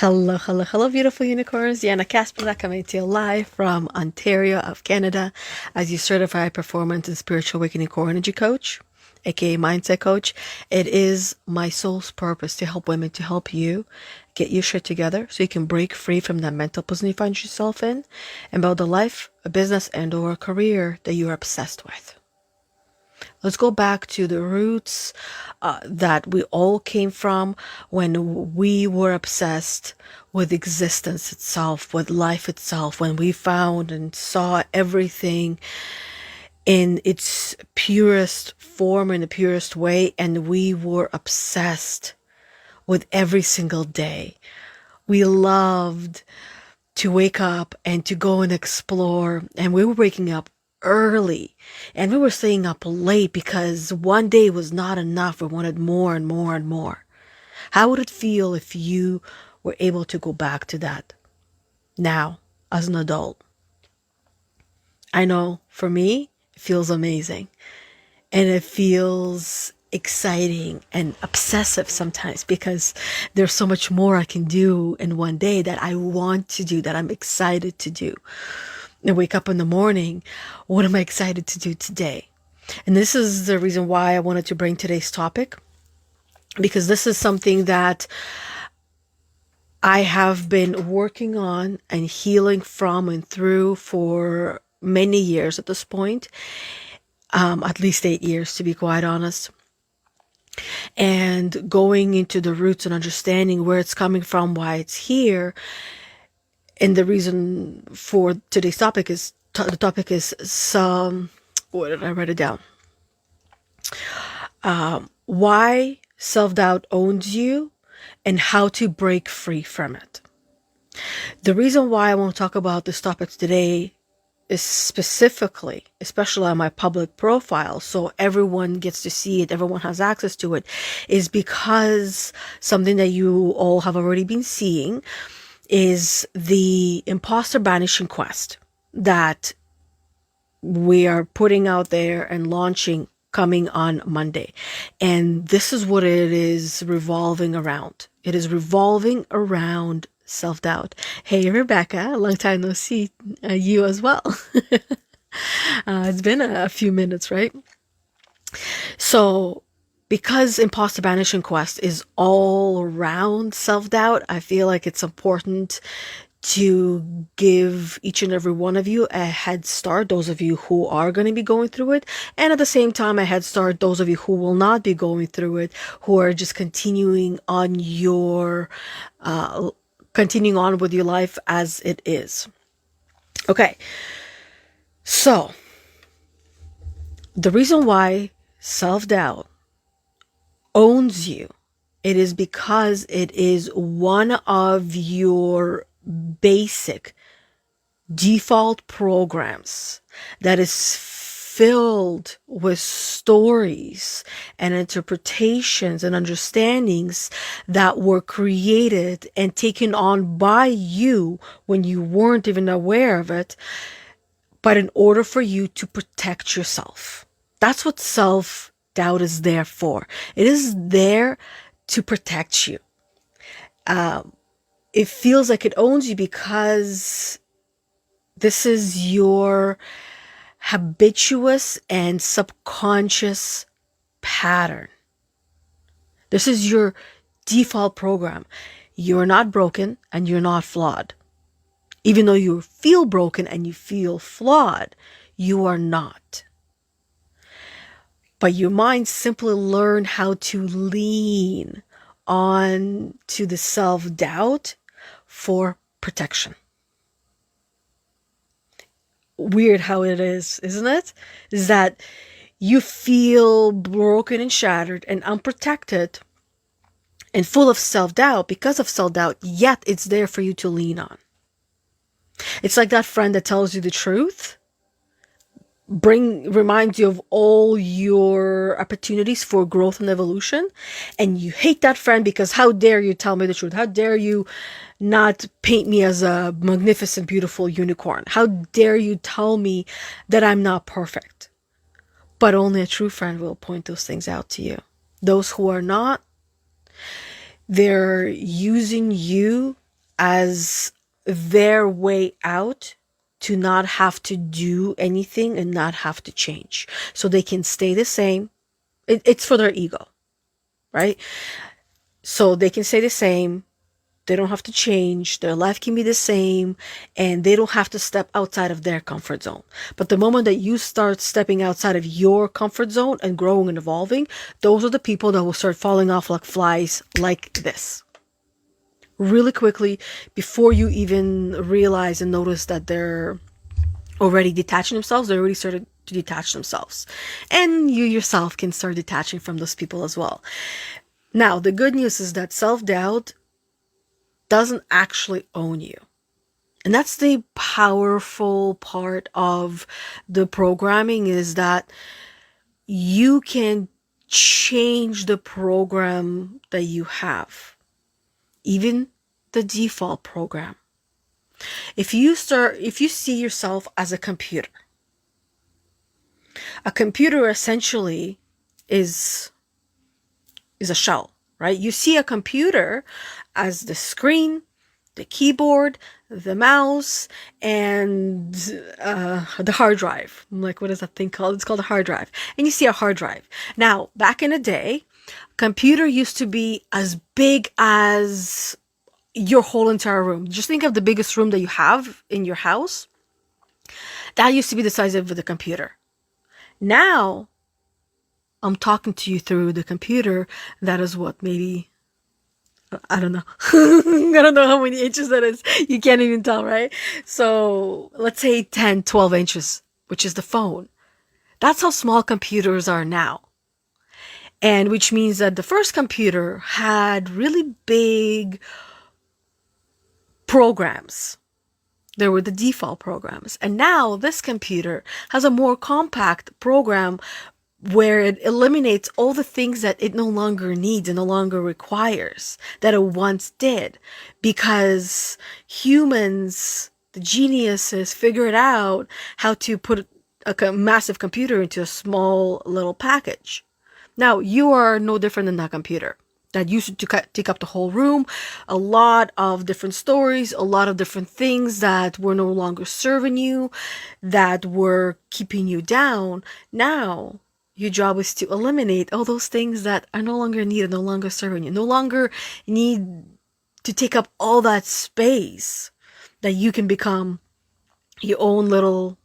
Hello, hello, hello, beautiful unicorns. Yana Kasperczak coming to you live from Ontario of Canada as your certified performance and spiritual awakening core energy coach, aka mindset coach. It is my soul's purpose to help women, to help you get your shit together so you can break free from that mental prison you find yourself in and build a life, a business, and or a career that you're obsessed with. Let's go back to the roots that we all came from when we were obsessed with existence itself, with life itself, when we found and saw everything in its purest form, in the purest way, and we were obsessed with every single day. We loved to wake up and to go and explore, and we were waking up early and we were staying up late because one day was not enough. We wanted more and more and more. How would it feel if you were able to go back to that now as an adult? I know for me, it feels amazing and it feels exciting and obsessive sometimes because there's so much more I can do in one day that I want to do, that I'm excited to do. I wake up in the morning, what am I excited to do today? And this is the reason why I wanted to bring today's topic, because this is something that I have been working on and healing from and through for many years at this point, at least 8 years to be quite honest. And going into the roots and understanding where it's coming from, why it's here. And the reason for today's topic is, the topic is some, where did I write it down? Why self-doubt owns you and how to break free from it. The reason why I want to talk about this topic today is specifically, especially on my public profile, so everyone gets to see it, everyone has access to it, is because something that you all have already been seeing is the imposter banishing quest that we are putting out there and launching coming on Monday. And this is what it is revolving around. It is revolving around self-doubt. Hey, Rebecca, long time no see. You as well. It's been a few minutes, right? So because imposter banishing quest is all around self-doubt, I feel like it's important to give each and every one of you a head start, those of you who are going to be going through it, and at the same time a head start those of you who will not be going through it, who are just continuing on with your life as it is. Okay, so the reason why self-doubt owns you, it is because it is one of your basic default programs that is filled with stories and interpretations and understandings that were created and taken on by you when you weren't even aware of it, but in order for you to protect yourself. That's what self-doubt is there for. It is there to protect you. It feels like it owns you because this is your habituous and subconscious pattern. This is your default program. You're not broken and you're not flawed. Even though you feel broken and you feel flawed, you are not. But your mind simply learned how to lean on to the self-doubt for protection. Weird how it is, isn't it? Is that you feel broken and shattered and unprotected and full of self-doubt because of self-doubt, yet it's there for you to lean on. It's like that friend that tells you the truth, reminds you of all your opportunities for growth and evolution, and you hate that friend because how dare you tell me the truth? How dare you not paint me as a magnificent, beautiful unicorn? How dare you tell me that I'm not perfect? But only a true friend will point those things out to you. Those who are not, they're using you as their way out to not have to do anything and not have to change. So they can stay the same. It's for their ego, right? So they can stay the same. They don't have to change. Their life can be the same, and they don't have to step outside of their comfort zone. But the moment that you start stepping outside of your comfort zone and growing and evolving, those are the people that will start falling off like flies like this. Really quickly, before you even realize and notice that they're already detaching themselves, they already started to detach themselves. And you yourself can start detaching from those people as well. Now, the good news is that self-doubt doesn't actually own you. And that's the powerful part of the programming, is that you can change the program that you have, even the default program. If you see yourself as a computer essentially is a shell, right? You see a computer as the screen, the keyboard, the mouse, and the hard drive. I'm like, what is that thing called? It's called a hard drive. And you see a hard drive. Now, back in the day, computer used to be as big as your whole entire room. Just think of the biggest room that you have in your house. That used to be the size of the computer. Now, I'm talking to you through the computer. That is what, maybe, I don't know. I don't know how many inches that is. You can't even tell, right? So let's say 10, 12 inches, which is the phone. That's how small computers are now. And which means that the first computer had really big programs. There were the default programs. And now this computer has a more compact program where it eliminates all the things that it no longer needs and no longer requires that it once did, because humans, the geniuses, figured out how to put a massive computer into a small little package. Now, you are no different than that computer that used to take up the whole room, a lot of different stories, a lot of different things that were no longer serving you, that were keeping you down. Now, your job is to eliminate all those things that are no longer needed, no longer serving you, no longer need to take up all that space, that you can become your own little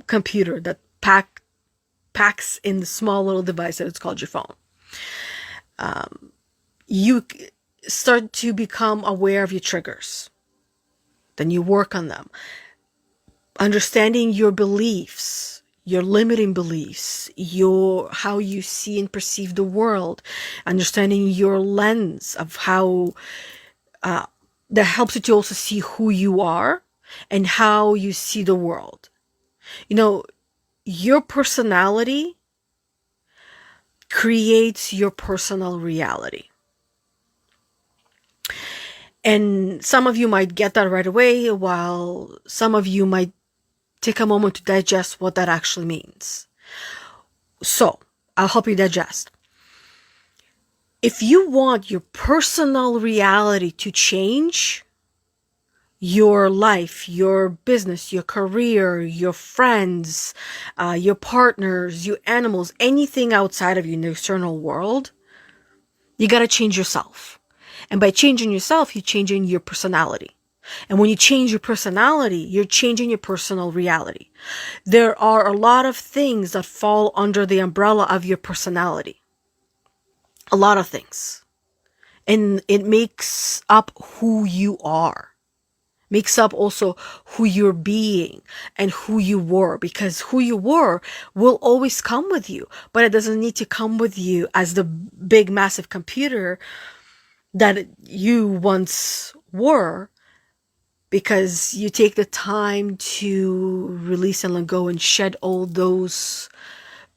computer that packs in the small little device that it's called your phone. You start to become aware of your triggers. Then you work on them. Understanding your beliefs, your limiting beliefs, how you see and perceive the world, understanding your lens of how that helps you to also see who you are and how you see the world. You know, your personality creates your personal reality. And some of you might get that right away, while some of you might take a moment to digest what that actually means. So, I'll help you digest. If you want your personal reality to change, your life, your business, your career, your friends, your partners, your animals, anything outside of you in the external world, you got to change yourself. And by changing yourself, you're changing your personality. And when you change your personality, you're changing your personal reality. There are a lot of things that fall under the umbrella of your personality. A lot of things. And it makes up who you are. Makes up also who you're being and who you were, because who you were will always come with you, but it doesn't need to come with you as the big massive computer that you once were, because you take the time to release and let go and shed all those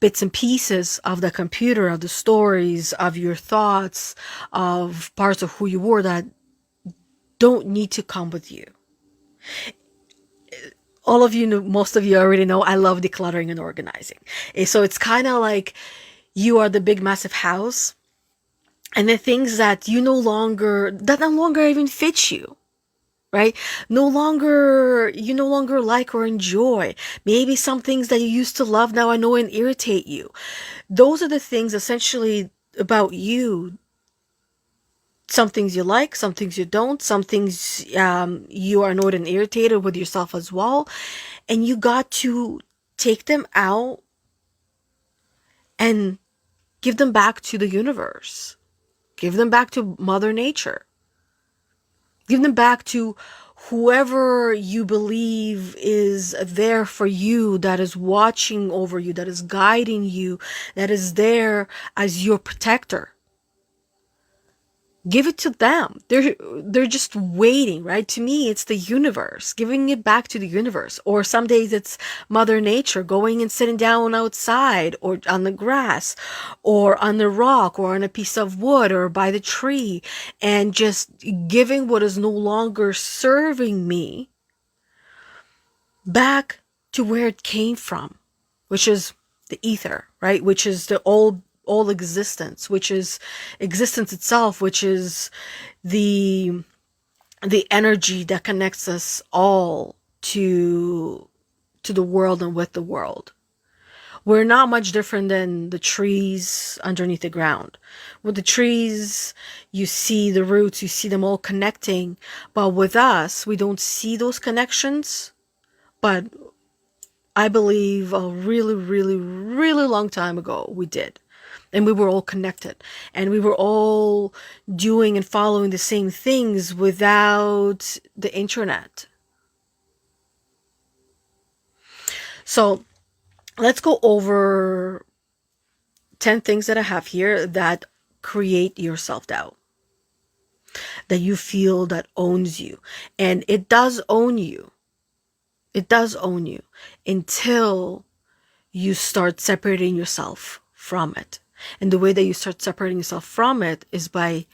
bits and pieces of the computer, of the stories, of your thoughts, of parts of who you were that don't need to come with you. All of you know, most of you already know, I love decluttering and organizing. So it's kind of like you are the big massive house and the things that no longer even fit you, right? You no longer like or enjoy. Maybe some things that you used to love now annoy and irritate you. Those are the things essentially about you. Some things you like, some things you don't, some things you are annoyed and irritated with yourself as well. And you got to take them out and give them back to the universe. Give them back to Mother Nature. Give them back to whoever you believe is there for you, that is watching over you, that is guiding you, that is there as your protector. Give it to them. They're just waiting, right? To me, it's the universe, giving it back to the universe. Or some days it's Mother Nature, going and sitting down outside or on the grass or on the rock or on a piece of wood or by the tree, and just giving what is no longer serving me back to where it came from, which is the ether, right? Which is the all existence, which is existence itself, which is the energy that connects us all to the world and with the world. We're not much different than the trees underneath the ground. With the trees, you see the roots, you see them all connecting, but with us, we don't see those connections. But I believe a really, really, really long time ago, we did. And we were all connected. And we were all doing and following the same things without the internet. So let's go over 10 things that I have here that create your self-doubt, that you feel that owns you. And it does own you. It does own you until you start separating yourself from it. And the way that you start separating yourself from it is by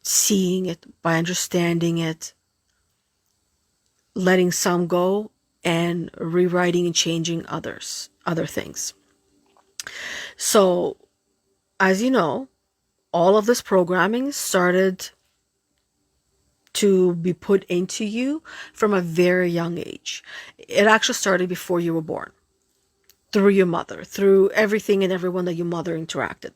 seeing it, by understanding it, letting some go, and rewriting and changing other things. So, as you know, all of this programming started to be put into you from a very young age. It actually started before you were born. Through your mother, through everything and everyone that your mother interacted.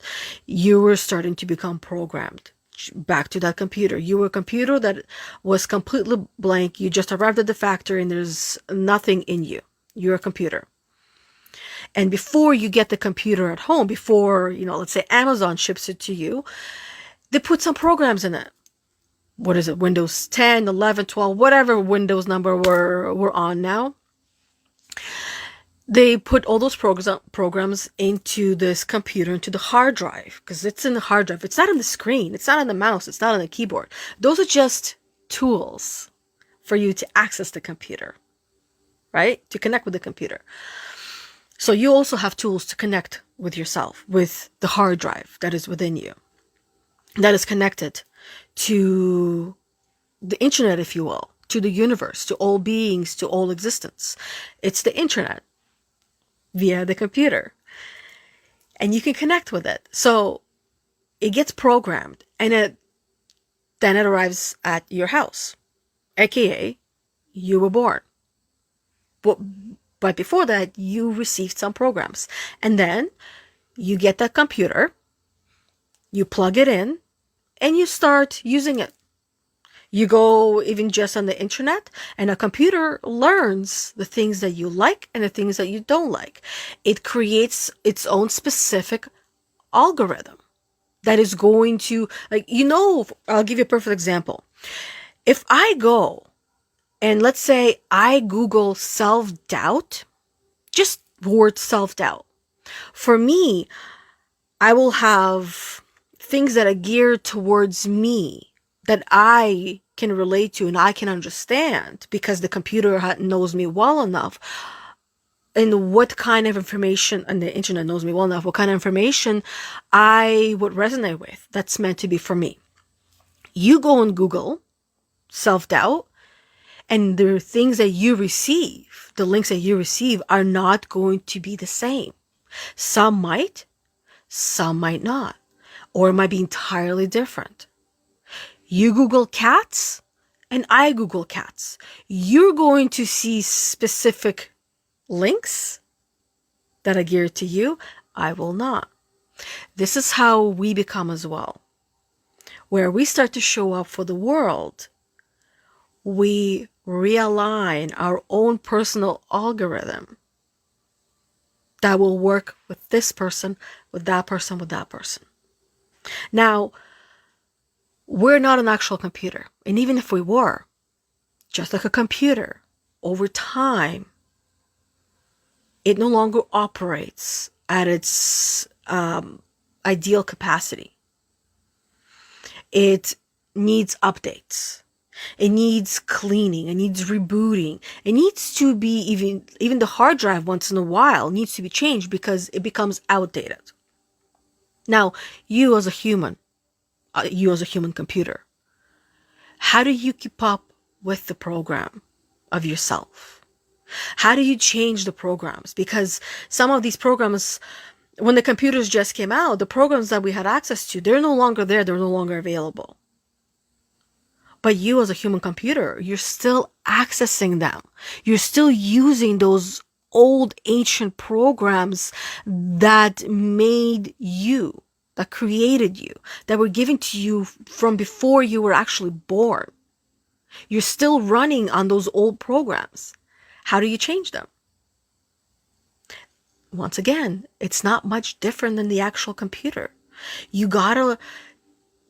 You were starting to become programmed back to that computer. You were a computer that was completely blank. You just arrived at the factory and there's nothing in you. You're a computer. And before you get the computer at home, before, let's say Amazon ships it to you, they put some programs in it. What is it? Windows 10, 11, 12, whatever Windows number we're on now. They put all those programs into this computer, into the hard drive, because it's in the hard drive. It's not on the screen. It's not on the mouse. It's not on the keyboard. Those are just tools for you to access the computer, right? To connect with the computer. So you also have tools to connect with yourself, with the hard drive that is within you, that is connected to the internet, if you will, to the universe, to all beings, to all existence. It's the internet via the computer. And you can connect with it. So it gets programmed, and then it arrives at your house, aka you were born. But before that, you received some programs. And then you get that computer, you plug it in, and you start using it. You go even just on the internet, and a computer learns the things that you like and the things that you don't like. It creates its own specific algorithm that is going to, I'll give you a perfect example. If I go and let's say I Google self-doubt, just word self-doubt. For me, I will have things that are geared towards me, that I can relate to and I can understand, because the computer knows me well enough, and what kind of information, and the internet knows me well enough, what kind of information I would resonate with, that's meant to be for me. You go on Google self-doubt, and the things that you receive, the links that you receive, are not going to be the same. Some might not. or it might be entirely different. You Google cats and I Google cats. You're going to see specific links that are geared to you. I will not. This is how we become as well. Where we start to show up for the world, we realign our own personal algorithm that will work with this person, with that person, with that person. Now, we're not an actual computer. And even if we were, just like a computer, over time, it no longer operates at its ideal capacity. It needs updates. It needs cleaning. It needs rebooting. It needs to be even the hard drive once in a while needs to be changed because it becomes outdated. Now, you as a human computer, how do you keep up with the program of yourself? How do you change the programs? Because some of these programs, when the computers just came out, the programs that we had access to, they're no longer there. They're no longer available. But you as a human computer, you're still accessing them. You're still using those old ancient programs that made you, that created you, that were given to you from before you were actually born. You're still running on those old programs. How do you change them? Once again, it's not much different than the actual computer. You gotta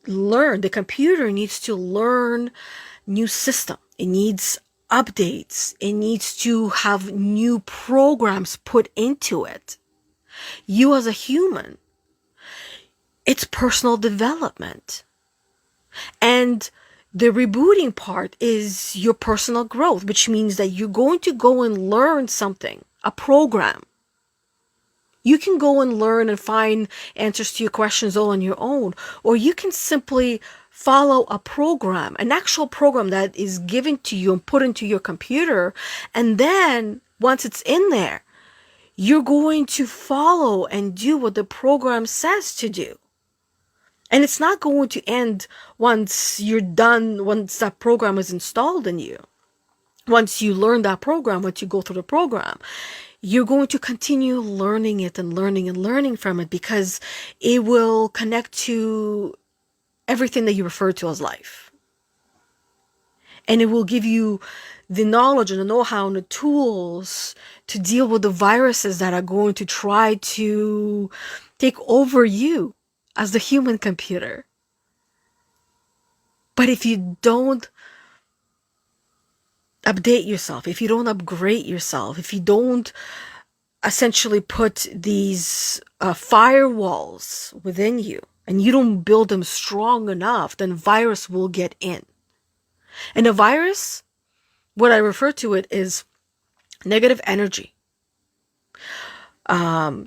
learn. The computer needs to learn new system. It needs updates. It needs to have new programs put into it. You as a human, it's personal development. And the rebooting part is your personal growth, which means that you're going to go and learn something, a program. You can go and learn and find answers to your questions all on your own, or you can simply follow a program, an actual program that is given to you and put into your computer. And then once it's in there, you're going to follow and do what the program says to do. And it's not going to end once you're done, once that program is installed in you. Once you learn that program, once you go through the program, you're going to continue learning it and learning from it, because it will connect to everything that you refer to as life. And it will give you the knowledge and the know-how and the tools to deal with the viruses that are going to try to take over you as the human computer. But if you don't update yourself, if you don't upgrade yourself, if you don't essentially put these firewalls within you, and you don't build them strong enough, then virus will get in. And a virus, what I refer to it is negative energy.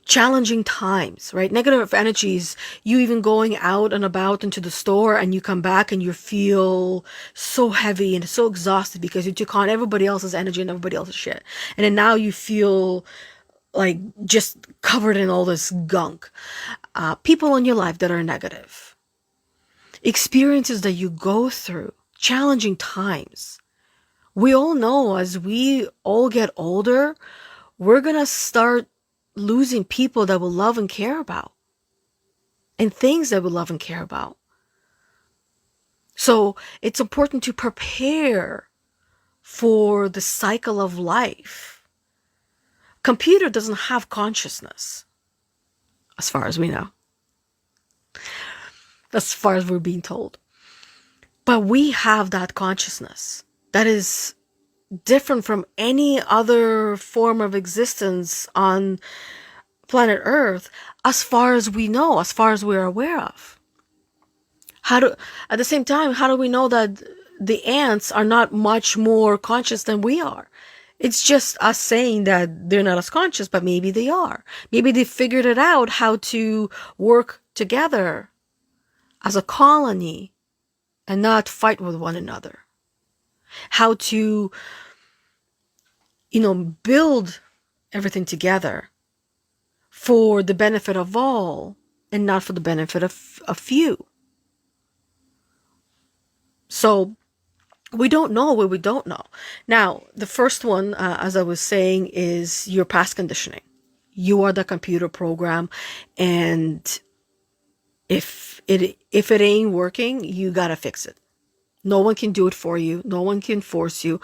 Challenging times, right? Negative energies, you even going out and about into the store and you come back and you feel so heavy and so exhausted because you took on everybody else's energy and everybody else's shit. And then now you feel like just covered in all this gunk. People in your life that are negative. Experiences that you go through. Challenging times. We all know as we all get older, we're going to start losing people that we love and care about, and things that we love and care about. So it's important to prepare for the cycle of life. Computer doesn't have consciousness, as far as we know, as far as we're being told. But we have that consciousness that is different from any other form of existence on planet Earth, as far as we know, as far as we're aware of. At the same time, how do we know that the ants are not much more conscious than we are? It's just us saying that they're not as conscious, but maybe they are. Maybe they figured it out how to work together as a colony and not fight with one another. How to, build everything together for the benefit of all and not for the benefit of a few. So we don't know what we don't know. Now, the first one, as I was saying, is your past conditioning. You are the computer program, and if it ain't working, you gotta fix it. No one can do it for you. No one can force you.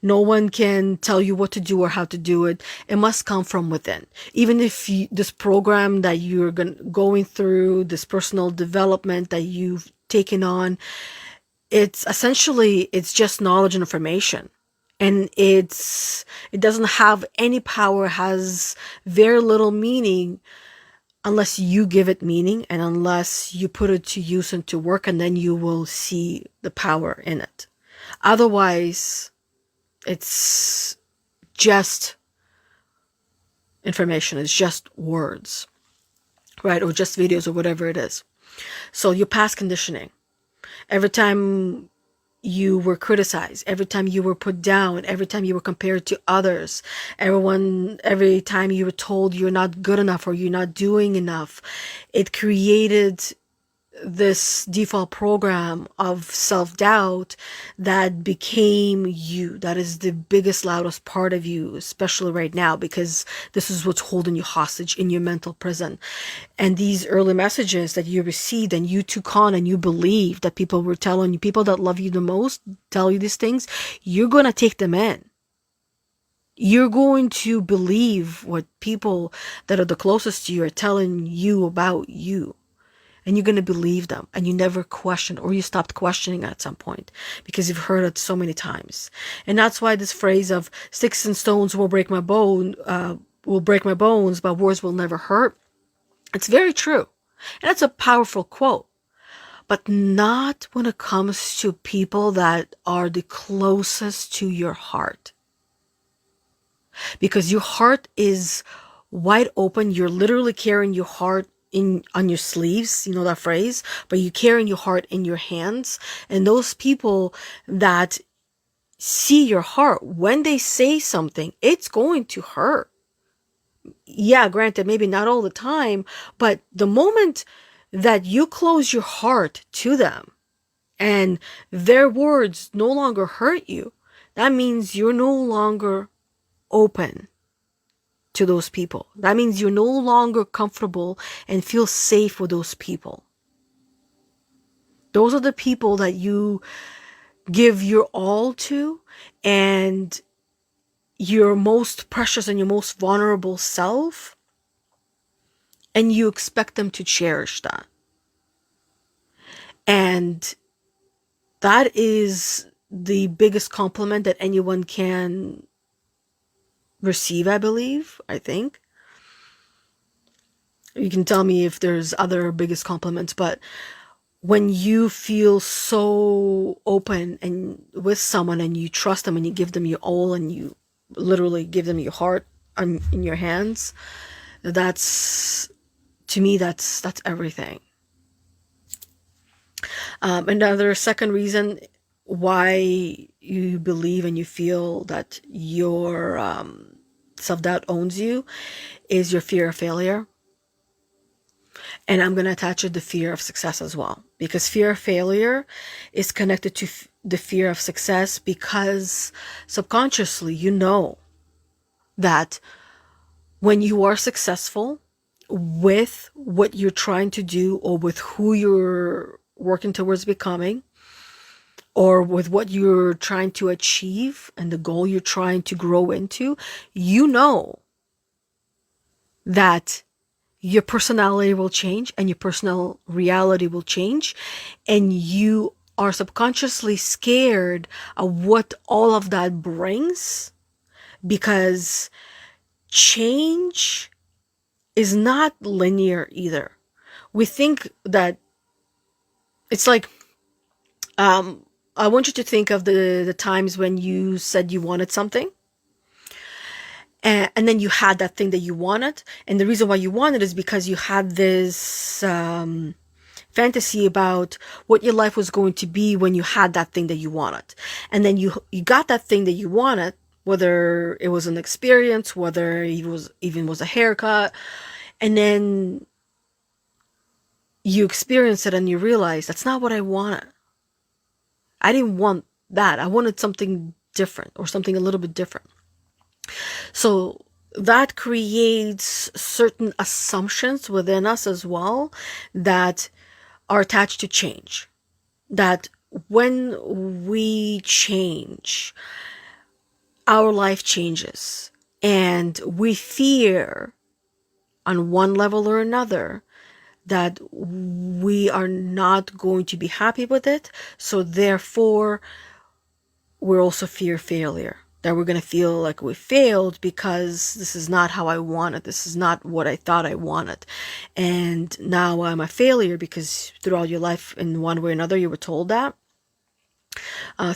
No one can tell you what to do or how to do it. It must come from within. Even if this program that you're going through, this personal development that you've taken on, it's just knowledge and information. And it doesn't have any power, has very little meaning unless you give it meaning and unless you put it to use and to work, and then you will see the power in it. Otherwise, it's just information. It's just words, right? Or just videos or whatever it is. So your past conditioning. Every time you were criticized, every time you were put down, every time you were compared to others, every time you were told you're not good enough or you're not doing enough, it created this default program of self-doubt that became you. That is the biggest, loudest part of you, especially right now, because this is what's holding you hostage in your mental prison. And these early messages that you received and you took on and you believed that people were telling you, people that love you the most tell you these things, you're going to take them in. You're going to believe what people that are the closest to you are telling you about you. And you're going to believe them, and you never question, or you stopped questioning at some point because you've heard it so many times. And that's why this phrase of sticks and stones will break my bones, but words will never hurt. It's very true. And it's a powerful quote, but not when it comes to people that are the closest to your heart. Because your heart is wide open. You're literally carrying your heart on your sleeves, you know that phrase, but you're carrying your heart in your hands. And those people that see your heart, when they say something, it's going to hurt. Yeah, granted, maybe not all the time, but the moment that you close your heart to them and their words no longer hurt you, that means you're no longer open to those people. That means you're no longer comfortable and feel safe with those people. Those are the people that you give your all to, and your most precious and your most vulnerable self, and you expect them to cherish that. And that is the biggest compliment that anyone can receive, I believe, I think. You can tell me if there's other biggest compliments, but when you feel so open and with someone and you trust them and you give them your all and you literally give them your heart in your hands, that's, to me, that's everything. Another second reason why you believe and you feel that your self-doubt owns you is your fear of failure. And I'm going to attach it the fear of success as well, because fear of failure is connected to the fear of success, because subconsciously you know that when you are successful with what you're trying to do, or with who you're working towards becoming, or with what you're trying to achieve and the goal you're trying to grow into, you know that your personality will change and your personal reality will change, and you are subconsciously scared of what all of that brings, because change is not linear either. We think that it's like, I want you to think of the times when you said you wanted something, and then you had that thing that you wanted. And the reason why you wanted is because you had this fantasy about what your life was going to be when you had that thing that you wanted. And then you got that thing that you wanted, whether it was an experience, whether it was a haircut. And then you experience it and you realize that's not what I wanted. I didn't want that. I wanted something different, or something a little bit different. So that creates certain assumptions within us as well that are attached to change. That when we change, our life changes, and we fear on one level or another that we are not going to be happy with it. So therefore, we also fear failure, that we're going to feel like we failed because this is not how I wanted. This is not what I thought I wanted. And now I'm a failure because throughout your life, in one way or another, you were told that.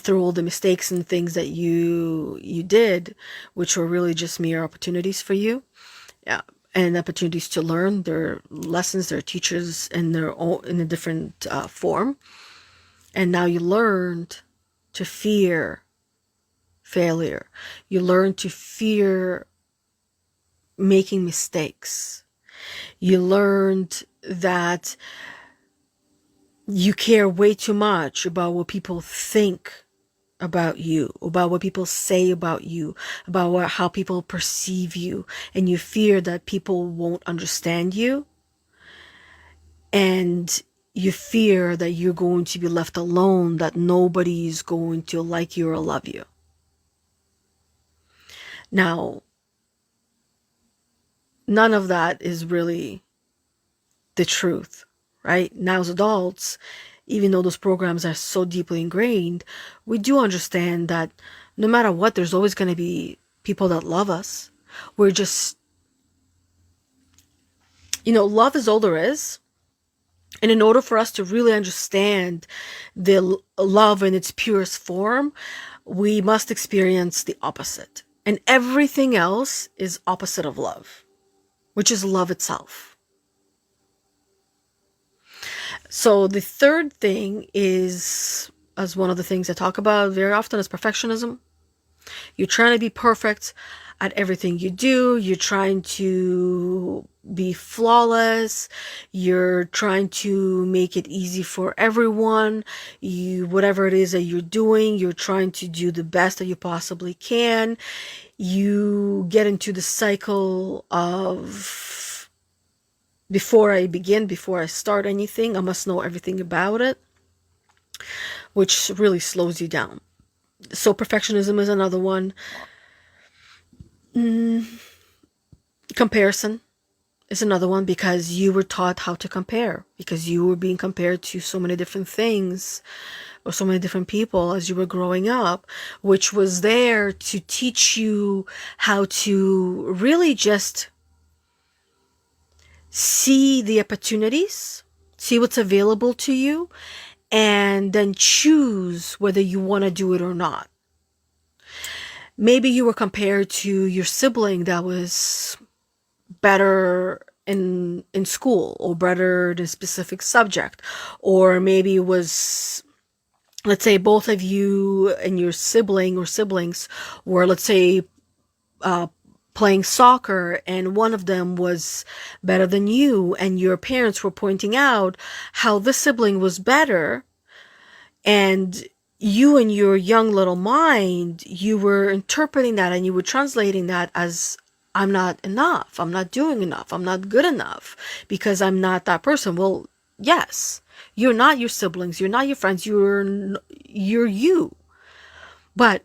Through all the mistakes and things that you did, which were really just mere opportunities for you. Yeah. And opportunities to learn. Their lessons, their teachers in their own, in a different form. And now you learned to fear failure. You learn to fear making mistakes. You learned that you care way too much about what people think about you, about what people say about you, about how people perceive you, and you fear that people won't understand you, and you fear that you're going to be left alone, that nobody's going to like you or love you. Now, none of that is really the truth, right? Now, as adults, even though those programs are so deeply ingrained, we do understand that no matter what, there's always going to be people that love us. We're just, love is all there is. And in order for us to really understand the love in its purest form, we must experience the opposite. And everything else is opposite of love, which is love itself. So the third thing is, as one of the things I talk about very often, is perfectionism. You're trying to be perfect at everything you do. You're trying to be flawless. You're trying to make it easy for everyone. Whatever it is that you're doing, you're trying to do the best that you possibly can. You get into the cycle of, before I start anything, I must know everything about it, which really slows you down. So perfectionism is another one. Comparison is another one, because you were taught how to compare, because you were being compared to so many different things or so many different people as you were growing up, which was there to teach you how to really just see the opportunities, see what's available to you, and then choose whether you want to do it or not. Maybe you were compared to your sibling that was better in school, or better in a specific subject, or maybe it was, let's say, both of you and your sibling or siblings were, let's say, playing soccer, and one of them was better than you, and your parents were pointing out how the sibling was better, and you, in your young little mind, you were interpreting that and you were translating that as, I'm not enough, I'm not doing enough, I'm not good enough because I'm not that person. Well, yes, you're not your siblings, you're not your friends, you're you. But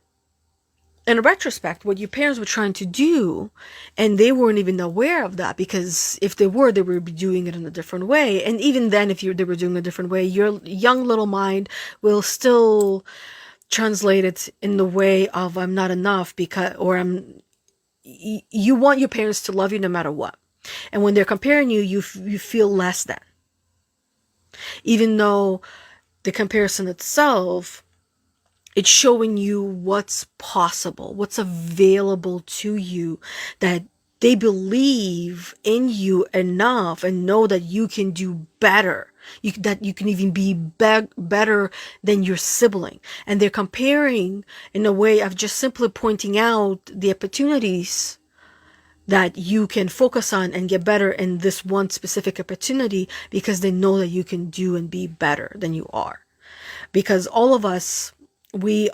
in retrospect, what your parents were trying to do, and they weren't even aware of that, because if they were, they would be doing it in a different way. And even then, if they were doing it a different way, your young little mind will still translate it in the way of, I'm not enough, because, or you want your parents to love you no matter what. And when they're comparing you, you feel less than. Even though the comparison itself, it's showing you what's possible, what's available to you, that they believe in you enough and know that you can do better, that you can even be better than your sibling. And they're comparing in a way of just simply pointing out the opportunities that you can focus on and get better in this one specific opportunity, because they know that you can do and be better than you are. Because all of us, we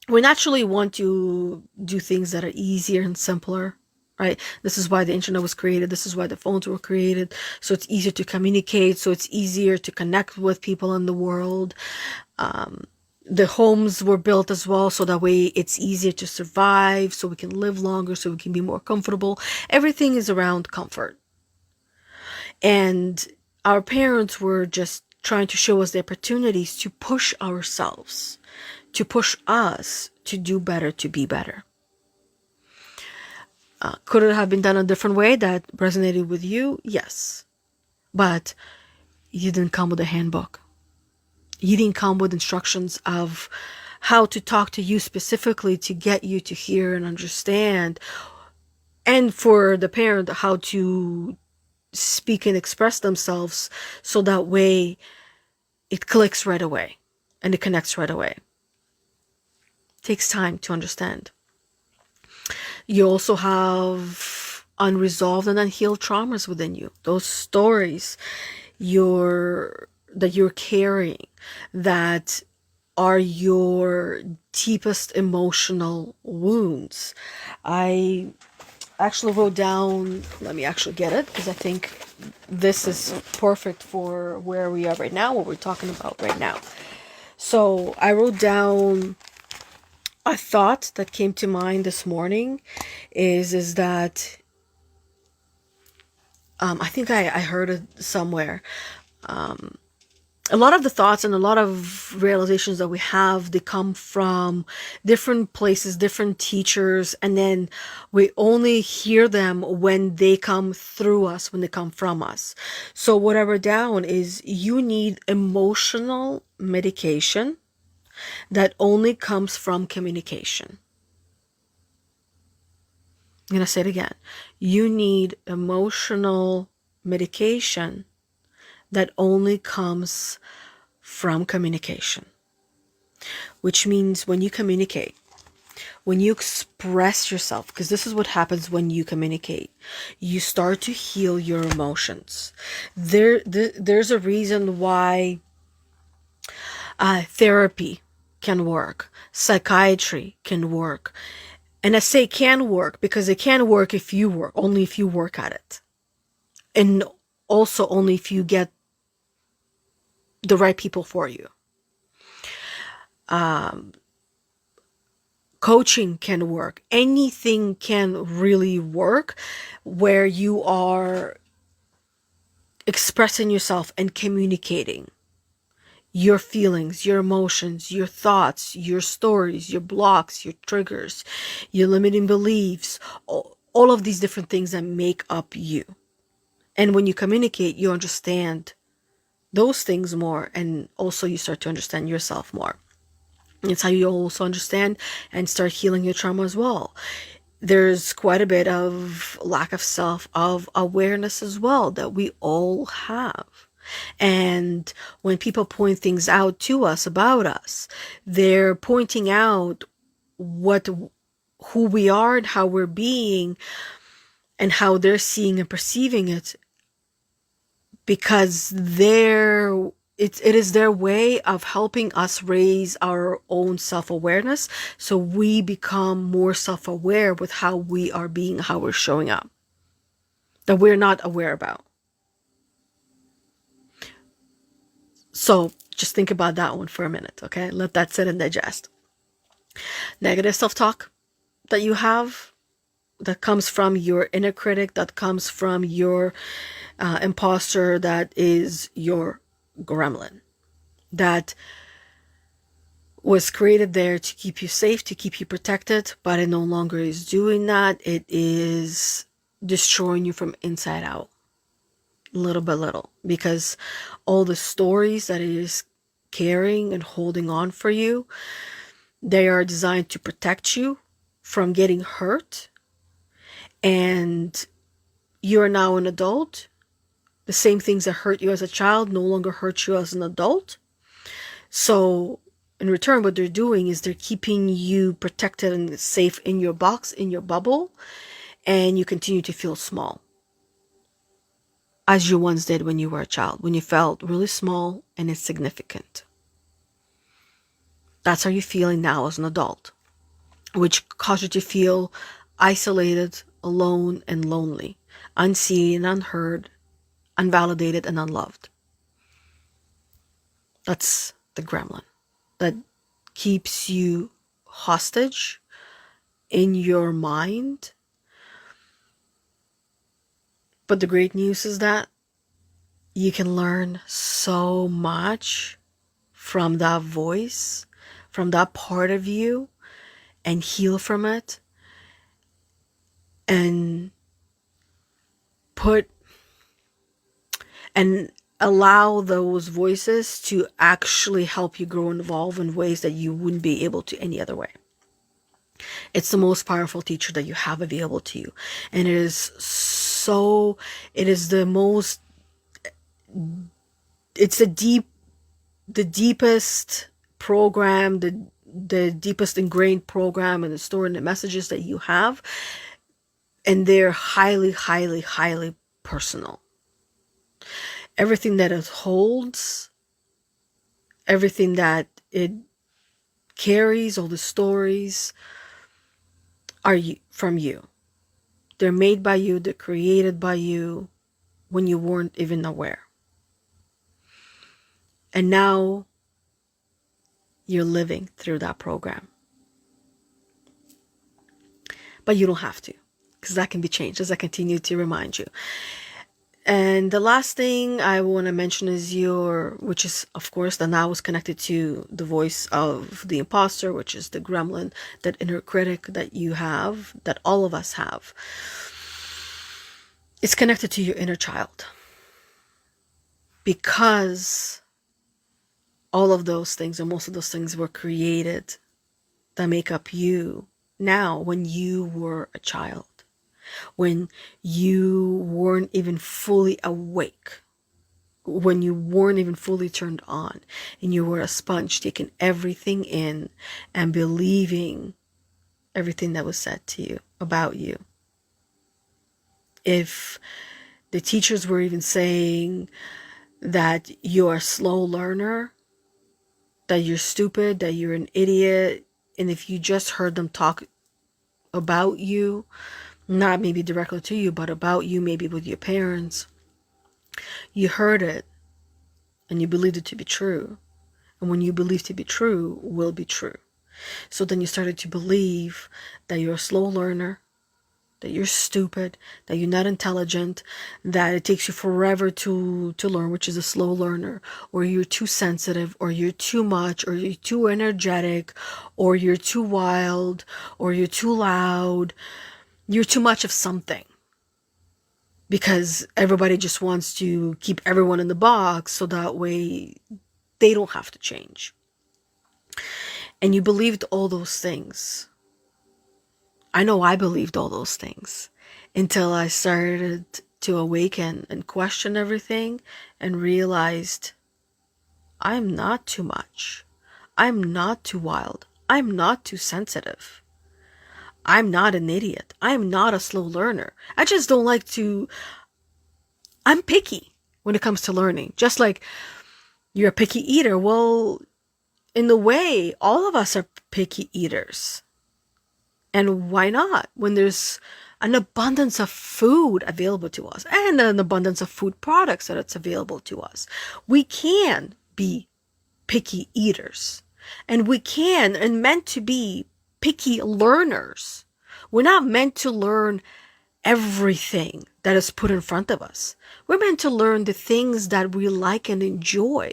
naturally want to do things that are easier and simpler, right? This is why the internet was created. This is why the phones were created. So it's easier to communicate. So it's easier to connect with people in the world. The homes were built as well, so that way it's easier to survive, so we can live longer, so we can be more comfortable. Everything is around comfort. And our parents were just trying to show us the opportunities to push ourselves, to push us to do better, to be better. Could it have been done a different way that resonated with you? Yes. But you didn't come with a handbook. You didn't come with instructions of how to talk to you specifically to get you to hear and understand. And for the parent, how to speak and express themselves, so that way it clicks right away and it connects right away. It takes time to understand. You also have unresolved and unhealed traumas within you. Those stories that you're carrying, that are your deepest emotional wounds. I actually wrote down, let me actually get it, because I think this is perfect for where we are right now, what we're talking about right now. So I wrote down a thought that came to mind this morning is that I think I heard it somewhere. A lot of the thoughts and a lot of realizations that we have, they come from different places, different teachers, and then we only hear them when they come through us, when they come from us. So what I wrote down is, you need emotional medication that only comes from communication. I'm going to say it again. You need emotional medication that only comes from communication. Which means when you communicate, when you express yourself, because this is what happens when you communicate, you start to heal your emotions. There's a reason why therapy can work, psychiatry can work. And I say can work because it can work only if you work at it. And also only if you get the right people for you. Coaching can work. Anything can really work where you are expressing yourself and communicating your feelings, your emotions, your thoughts, your stories, your blocks, your triggers, your limiting beliefs, all of these different things that make up you. And when you communicate, you understand those things more, and also you start to understand yourself more. It's how you also understand and start healing your trauma as well. There's quite a bit of lack of awareness as well that we all have. And when people point things out to us about us, they're pointing out who we are and how we're being and how they're seeing and perceiving it, because it is their way of helping us raise our own self-awareness, so we become more self-aware with how we are being, how we're showing up, that we're not aware about. So just think about that one for a minute, okay? Let that sit and digest. Negative self-talk that you have, that comes from your inner critic, that comes from your imposter, that is your gremlin, that was created there to keep you safe, to keep you protected, but it no longer is doing that. It is destroying you from inside out, little by little, because all the stories that it is carrying and holding on for you, they are designed to protect you from getting hurt. And you're now an adult. The same things that hurt you as a child no longer hurt you as an adult. So in return, what they're doing is they're keeping you protected and safe in your box, in your bubble. and you continue to feel small, as you once did when you were a child, when you felt really small and insignificant. That's how you're feeling now as an adult, which causes you to feel isolated, alone, and lonely, unseen, unheard, unvalidated, and unloved. That's the gremlin that keeps you hostage in your mind. But the great news is that you can learn so much from that voice, from that part of you, and heal from it, and allow those voices to actually help you grow and evolve in ways that you wouldn't be able to any other way. It's the most powerful teacher that you have available to you. And it is the most, it's the deepest program, the deepest ingrained program in the story and the messages that you have. And they're highly, highly, highly personal. Everything that it holds, everything that it carries, all the stories are from you. They're made by you, they're created by you when you weren't even aware. And now you're living through that program. But you don't have to, because that can be changed as I continue to remind you. And the last thing I want to mention is which is, of course, the now is connected to the voice of the imposter, which is the gremlin, that inner critic that you have, that all of us have. It's connected to your inner child. Because all of those things, or most of those things, were created that make up you now when you were a child. When you weren't even fully awake, when you weren't even fully turned on, and you were a sponge taking everything in and believing everything that was said to you about you. If the teachers were even saying that you're a slow learner, that you're stupid, that you're an idiot, and if you just heard them talk about you, not maybe directly to you, but about you, maybe with your parents, you heard it and you believed it to be true. And when you believe to be true, will be true. So then you started to believe that you're a slow learner, that you're stupid, that you're not intelligent, that it takes you forever to learn, which is a slow learner, or you're too sensitive, or you're too much, or you're too energetic, or you're too wild, or you're too loud. You're too much of something, because everybody just wants to keep everyone in the box so that way they don't have to change. And you believed all those things. I know I believed all those things until I started to awaken and question everything and realized I'm not too much. I'm not too wild. I'm not too sensitive. I'm not an idiot. I'm not a slow learner. I just don't like to... I'm picky when it comes to learning. Just like you're a picky eater. Well, in a way, all of us are picky eaters. And why not? When there's an abundance of food available to us and an abundance of food products that it's available to us, we can be picky eaters. And we can and meant to be picky learners. We're not meant to learn everything that is put in front of us. We're meant to learn the things that we like and enjoy.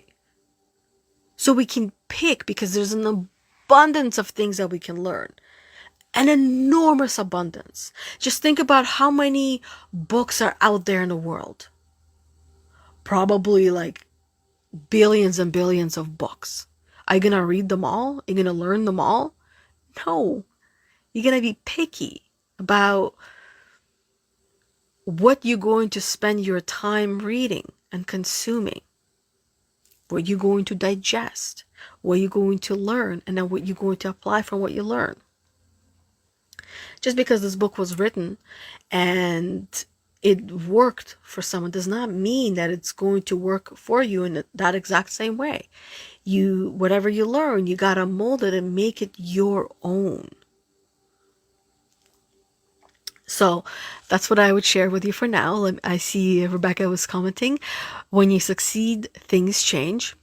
So we can pick, because there's an abundance of things that we can learn. An enormous abundance. Just think about how many books are out there in the world. Probably like billions and billions of books. Are you going to read them all? Are you going to learn them all? No. You're going to be picky about what you're going to spend your time reading and consuming. What you're going to digest. What you're going to learn. And then what you're going to apply from what you learn. Just because this book was written and it worked for someone does not mean that it's going to work for you in that exact same way. Whatever you learn, you gotta mold it and make it your own. So that's what I would share with you for now. I see Rebecca was commenting, when you succeed, things change.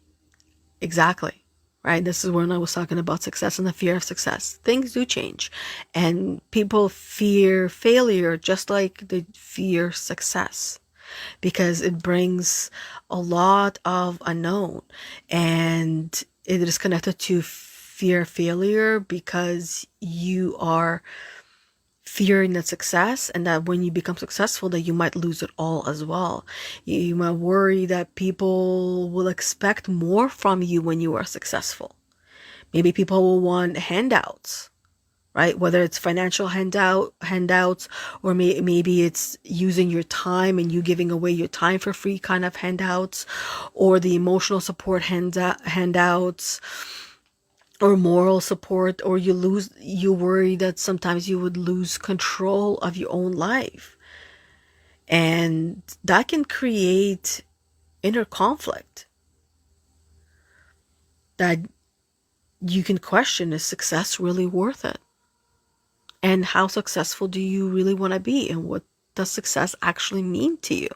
Exactly. Right? This is when I was talking about success and the fear of success. Things do change. And people fear failure just like they fear success, because it brings a lot of unknown. And it is connected to fear of failure because you are fearing that success, and that when you become successful that you might lose it all as well. You might worry that people will expect more from you when you are successful. Maybe people will want handouts, right? Whether it's financial handouts, or maybe it's using your time and you giving away your time for free kind of handouts, or the emotional support handouts, or moral support, or you worry that sometimes you would lose control of your own life. And that can create inner conflict that you can question, is success really worth it? And how successful do you really want to be? And what does success actually mean to you?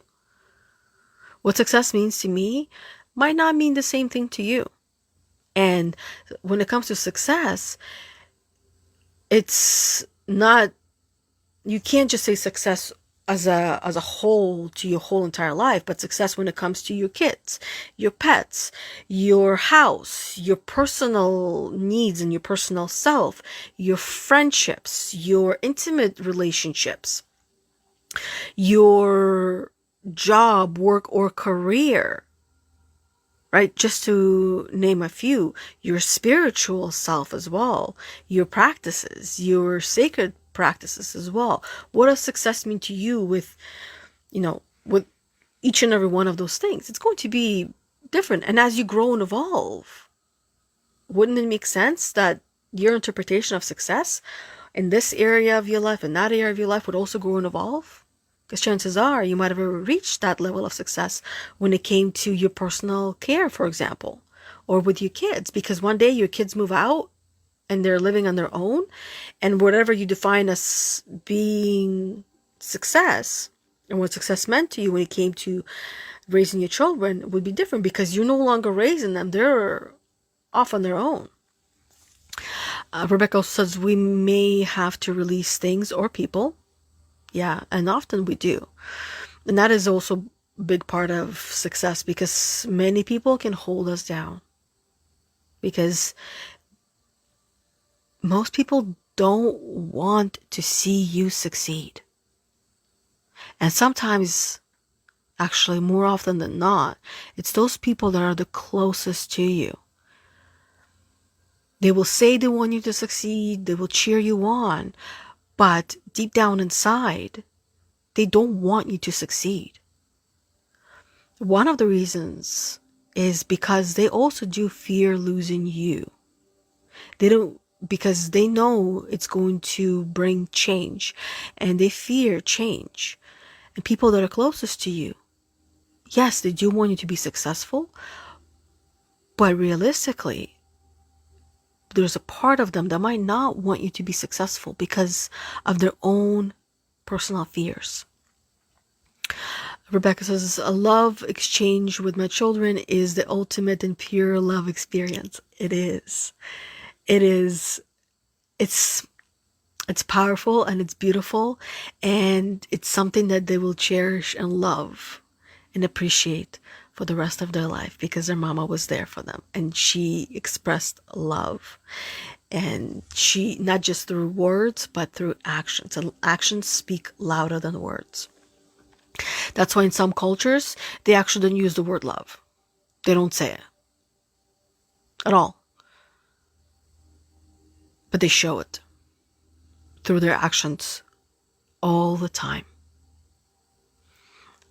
What success means to me might not mean the same thing to you. And when it comes to success, it's not, you can't just say success as a whole to your whole entire life, but success when it comes to your kids, your pets, your house, your personal needs and your personal self, your friendships, your intimate relationships, your job, work, or career, right? Just to name a few. Your spiritual self as well, your practices, your sacred practices as well. What does success mean to you with each and every one of those things? It's going to be different. And as you grow and evolve, wouldn't it make sense that your interpretation of success in this area of your life and that area of your life would also grow and evolve? Because chances are you might have reached that level of success when it came to your personal care, for example, or with your kids. Because one day your kids move out and they're living on their own, and whatever you define as being success and what success meant to you when it came to raising your children would be different, because you're no longer raising them. They're off on their own. Rebecca also says we may have to release things or people. Yeah, and often we do. And that is also a big part of success, because many people can hold us down. Because most people don't want to see you succeed. And sometimes, actually more often than not, it's those people that are the closest to you. They will say they want you to succeed, they will cheer you on, but deep down inside, they don't want you to succeed. One of the reasons is because they also do fear losing you. They don't, because they know it's going to bring change, and they fear change. And people that are closest to you, yes, they do want you to be successful, but realistically, there's a part of them that might not want you to be successful because of their own personal fears. Rebecca says, a love exchange with my children is the ultimate and pure love experience. It is. It is. It's powerful and it's beautiful, and it's something that they will cherish and love and appreciate for the rest of their life, because their mama was there for them and she expressed love. And she, not just through words, but through actions. And actions speak louder than words. That's why in some cultures, they actually don't use the word love. They don't say it at all. But they show it through their actions all the time.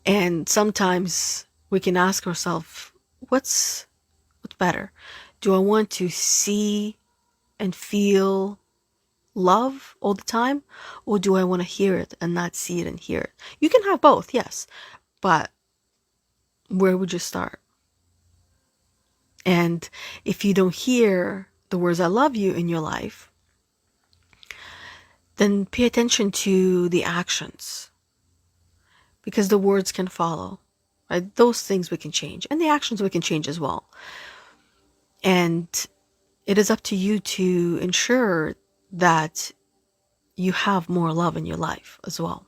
And sometimes we can ask ourselves, what's better? Do I want to see and feel love all the time, or do I want to hear it and not see it and hear it? You can have both, yes, but where would you start? And if you don't hear the words I love you in your life, then pay attention to the actions, because the words can follow, right? Those things we can change, and the actions we can change as well. And it is up to you to ensure that you have more love in your life as well.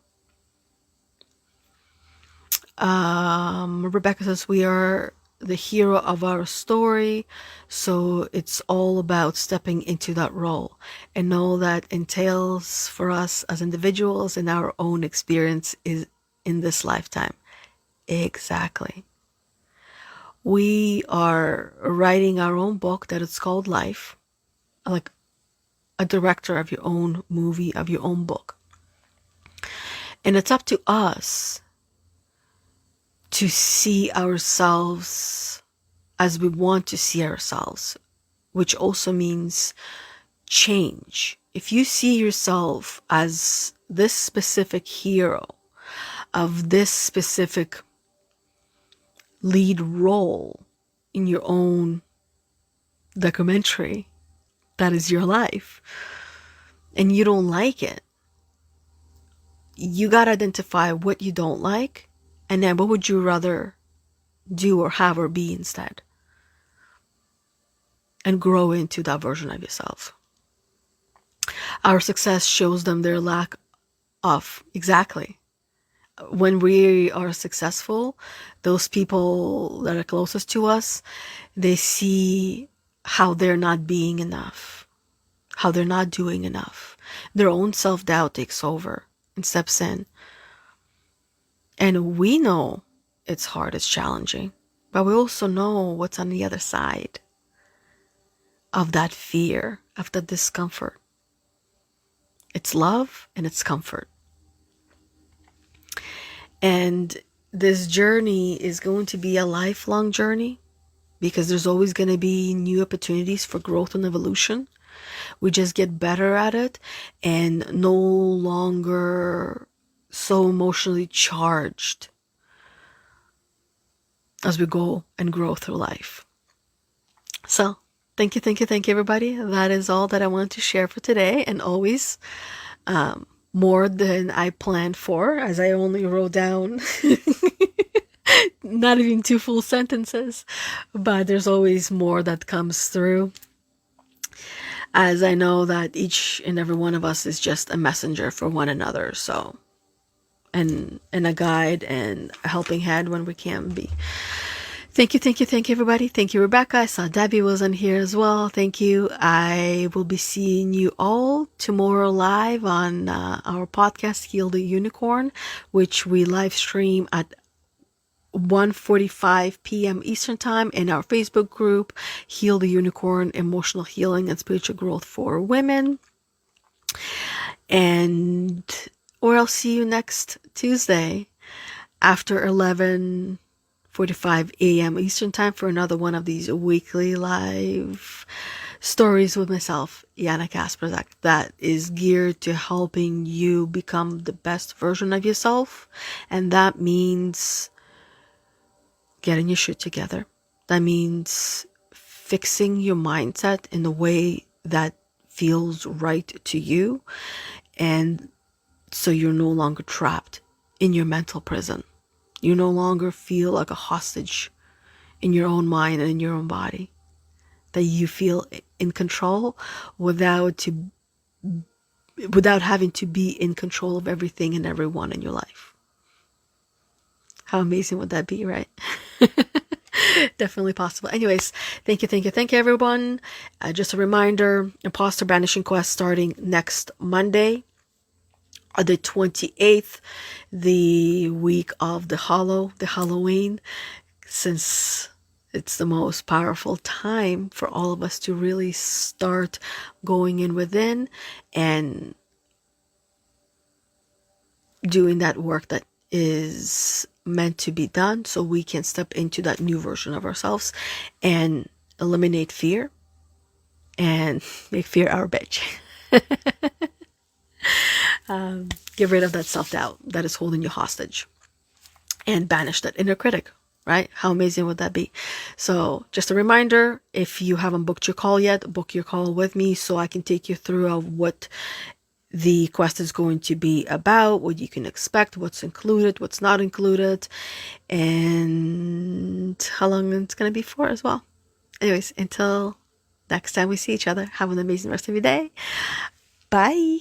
Rebecca says, we are the hero of our story, so it's all about stepping into that role and know that entails for us as individuals and our own experience is in this lifetime. Exactly. We are writing our own book that is called life, like a director of your own movie, of your own book. And it's up to us to see ourselves as we want to see ourselves, which also means change. If you see yourself as this specific hero of this specific lead role in your own documentary that is your life, and you don't like it, you gotta identify what you don't like, and then what would you rather do or have or be instead, and grow into that version of yourself. Our success shows them their lack of. Exactly. When we are successful, those people that are closest to us, they see how they're not being enough, how they're not doing enough. Their own self-doubt takes over and steps in. And we know it's hard, it's challenging, but we also know what's on the other side of that fear, of that discomfort. It's love and it's comfort. And this journey is going to be a lifelong journey, because there's always going to be new opportunities for growth and evolution. We just get better at it and no longer so emotionally charged as we go and grow through life. So thank you, everybody. That is all that I wanted to share for today, and always more than I planned for, as I only wrote down not even 2 full sentences, but there's always more that comes through, as I know that each and every one of us is just a messenger for one another. So, and a guide and a helping hand when we can be. Thank you, everybody. Thank you, Rebecca. I saw Debbie was on here as well. Thank you. I will be seeing you all tomorrow live on our podcast, Heal the Unicorn, which we live stream at 1:45 p.m. Eastern Time in our Facebook group, Heal the Unicorn, Emotional Healing and Spiritual Growth for Women. Or I'll see you next Tuesday after 11:45 a.m. Eastern Time for another one of these weekly live stories with myself, Yana Kasperczak, that is geared to helping you become the best version of yourself. And that means getting your shit together. That means fixing your mindset in a way that feels right to you, and so you're no longer trapped in your mental prison. You no longer feel like a hostage in your own mind and in your own body. That you feel in control without having to be in control of everything and everyone in your life. How amazing would that be, right? Definitely possible. Anyways, thank you, everyone. Just a reminder, Imposter Banishing Quest starting next Monday, the 28th, the week of the Halloween, since it's the most powerful time for all of us to really start going in within and doing that work that is meant to be done, so we can step into that new version of ourselves and eliminate fear and make fear our bitch. Get rid of that self-doubt that is holding you hostage and banish that inner critic, right? How amazing would that be? So just a reminder, if you haven't booked your call yet, book your call with me so I can take you through what the quest is going to be about, what you can expect, what's included, what's not included, and how long it's going to be for as well. Anyways, until next time we see each other, have an amazing rest of your day. Bye.